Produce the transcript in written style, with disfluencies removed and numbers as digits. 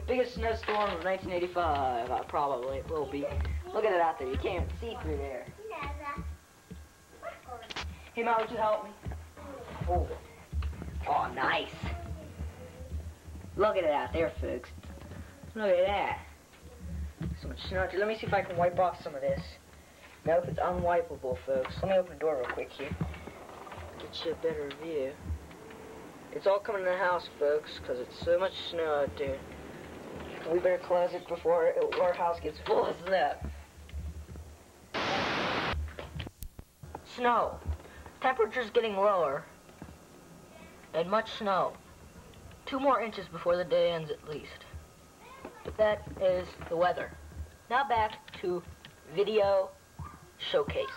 Biggest snowstorm of 1985. Probably it will be. Look at it out there. You can't even see through there. Hey, Mom, would you help me? Hold it. Oh, nice. Look at it out there, folks. Look at that. So much snow. Let me see if I can wipe off some of this. Nope, it's unwipeable, folks. Let me open the door real quick here. Get you a better view. It's all coming in the house, folks, because it's so much snow out there. We better close it before our house gets full of snow. Snow. Temperature's getting lower. And much snow. 2 more inches before the day ends at least. But that is the weather. Now back to video showcase.